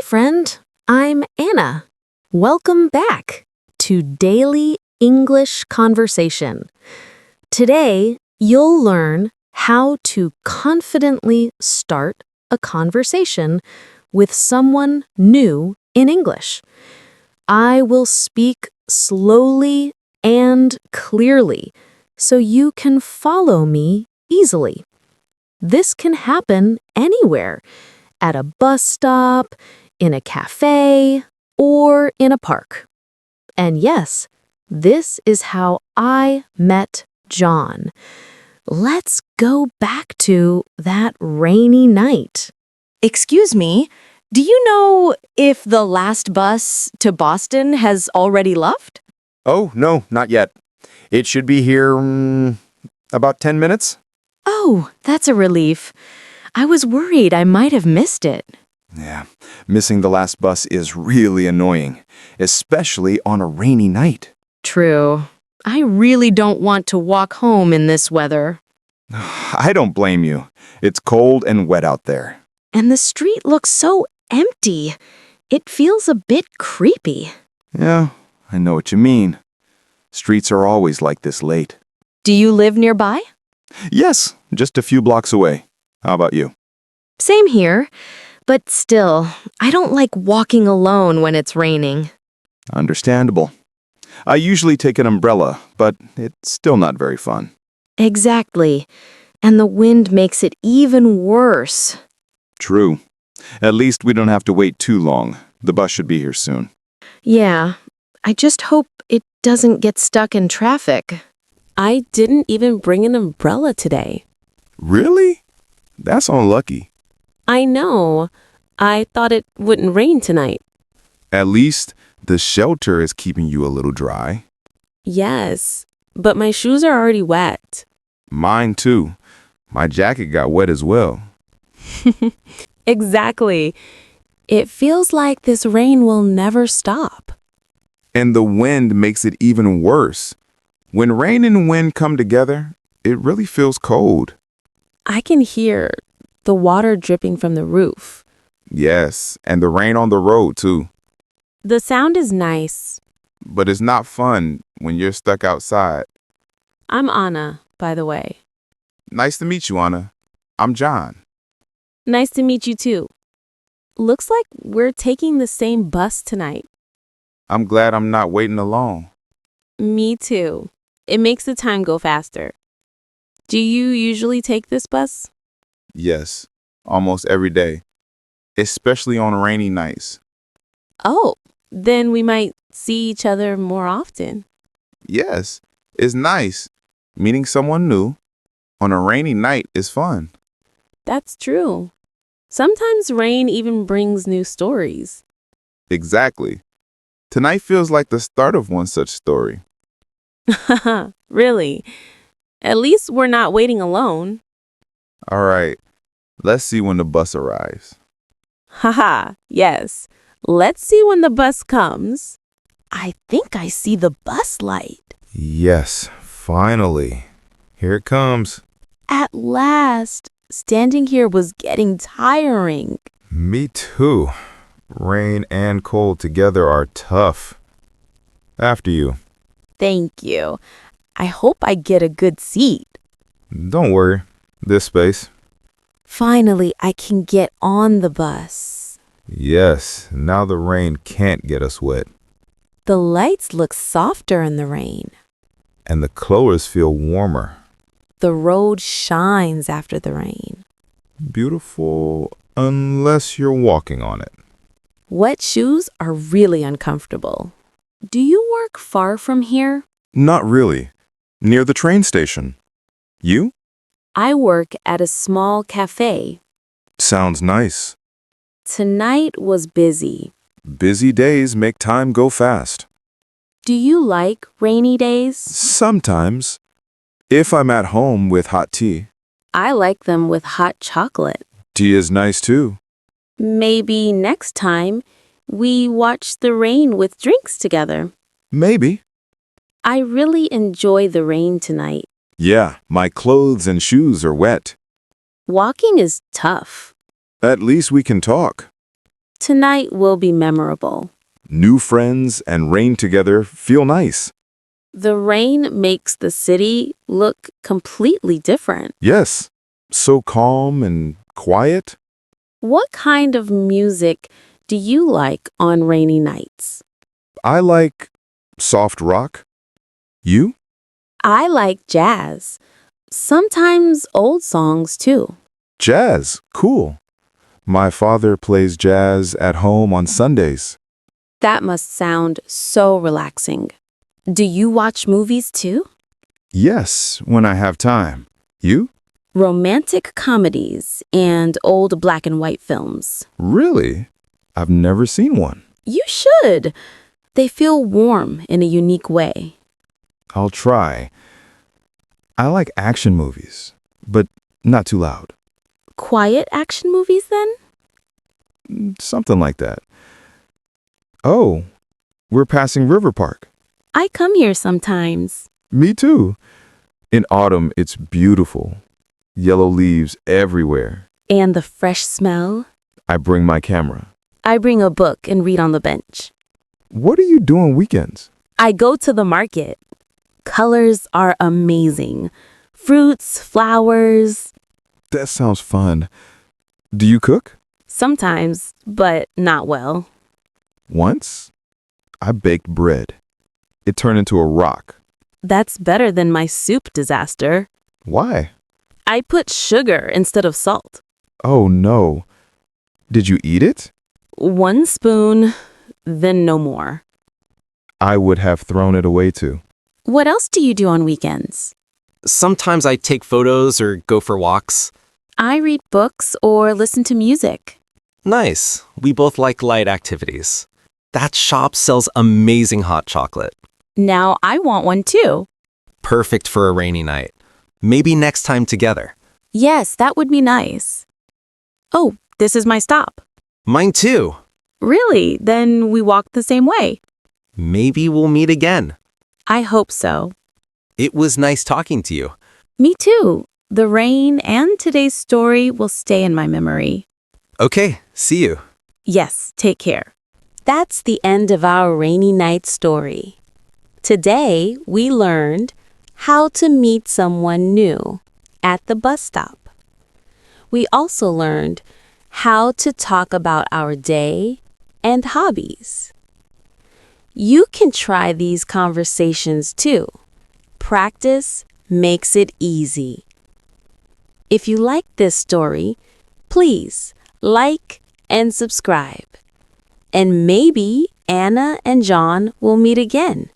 friend. I'm Anna. Welcome back to Daily English Conversation. Today, you'll learn how to confidently start a conversation with someone new in English. I will speak slowly and clearly so you can follow me easily. This can happen anywhere, at a bus stop, in a cafe, or in a park. And yes, this is how I met John. Let's go back to that rainy night. Excuse me, do you know if the last bus to Boston has already left? Oh, no, not yet. It should be here about 10 minutes. Oh, that's a relief. I was worried I might have missed it. Yeah, missing the last bus is really annoying, especially on a rainy night. True. I really don't want to walk home in this weather. I don't blame you. It's cold and wet out there. And the street looks so empty. It feels a bit creepy. Yeah, I know what you mean. Streets are always like this late. Do you live nearby? Yes, just a few blocks away. How about you? Same here. But still, I don't like walking alone when it's raining. Understandable. I usually take an umbrella, but it's still not very fun. Exactly. And the wind makes it even worse. True. At least we don't have to wait too long. The bus should be here soon. Yeah, I just hope it doesn't get stuck in traffic. I didn't even bring an umbrella today. Really? That's unlucky. I know. I thought it wouldn't rain tonight. At least the shelter is keeping you a little dry. Yes, but my shoes are already wet. Mine too. My jacket got wet as well. Exactly. It feels like this rain will never stop. And the wind makes it even worse. When rain and wind come together, it really feels cold. I can hear the water dripping from the roof. Yes, and the rain on the road too. The sound is nice. But it's not fun when you're stuck outside. I'm Anna, by the way. Nice to meet you, Anna. I'm John. Nice to meet you too. Looks like we're taking the same bus tonight. I'm glad I'm not waiting alone. Me too. It makes the time go faster. Do you usually take this bus? Yes, almost every day. Especially on rainy nights. Oh, then we might see each other more often. Yes, it's nice. Meeting someone new on a rainy night is fun. That's true. Sometimes rain even brings new stories. Exactly. Tonight feels like the start of one such story. Really? At least we're not waiting alone. All right, let's see when the bus arrives. Haha, yes. Let's see when the bus comes. I think I see the bus light. Yes, finally. Here it comes. At last. Standing here was getting tiring. Me too. Rain and cold together are tough. After you. Thank you. I hope I get a good seat. Don't worry. This space. Finally, I can get on the bus. Yes, now the rain can't get us wet. The lights look softer in the rain. And the clothes feel warmer. The road shines after the rain. Beautiful, unless you're walking on it. Wet shoes are really uncomfortable. Do you work far from here? Not really. Near the train station. You? I work at a small cafe. Sounds nice. Tonight was busy. Busy days make time go fast. Do you like rainy days? Sometimes. If I'm at home with hot tea. I like them with hot chocolate. Tea is nice too. Maybe next time we watch the rain with drinks together. Maybe. I really enjoy the rain tonight. Yeah, my clothes and shoes are wet. Walking is tough. At least we can talk. Tonight will be memorable. New friends and rain together feel nice. The rain makes the city look completely different. Yes, so calm and quiet. What kind of music do you like on rainy nights? I like soft rock. You? I like jazz. Sometimes old songs too. Jazz, cool. My father plays jazz at home on Sundays. That must sound so relaxing. Do you watch movies too? Yes, when I have time. You? Romantic comedies and old black and white films. Really? I've never seen one. You should. They feel warm in a unique way. I'll try. I like action movies, but not too loud. Quiet action movies then? Something like that. Oh, we're passing River Park. I come here sometimes. Me too. In autumn, it's beautiful. Yellow leaves everywhere. And the fresh smell? I bring my camera. I bring a book and read on the bench. What do you do on weekends? I go to the market. Colors are amazing. Fruits, flowers. That sounds fun. Do you cook? Sometimes, but not well. Once, I baked bread. It turned into a rock. That's better than my soup disaster. Why? I put sugar instead of salt. Oh no. Did you eat it? 1 spoon, then no more. I would have thrown it away too. What else do you do on weekends? Sometimes I take photos or go for walks. I read books or listen to music. Nice. We both like light activities. That shop sells amazing hot chocolate. Now I want one too. Perfect for a rainy night. Maybe next time together. Yes, that would be nice. Oh, this is my stop. Mine too. Really? Then we walk the same way. Maybe we'll meet again. I hope so. It was nice talking to you. Me too. The rain and today's story will stay in my memory. Okay, see you. Yes, take care. That's the end of our rainy night story. Today, we learned how to meet someone new at the bus stop. We also learned how to talk about our day and hobbies. You can try these conversations too. Practice makes it easy. If you like this story, please like and subscribe. And maybe Anna and John will meet again.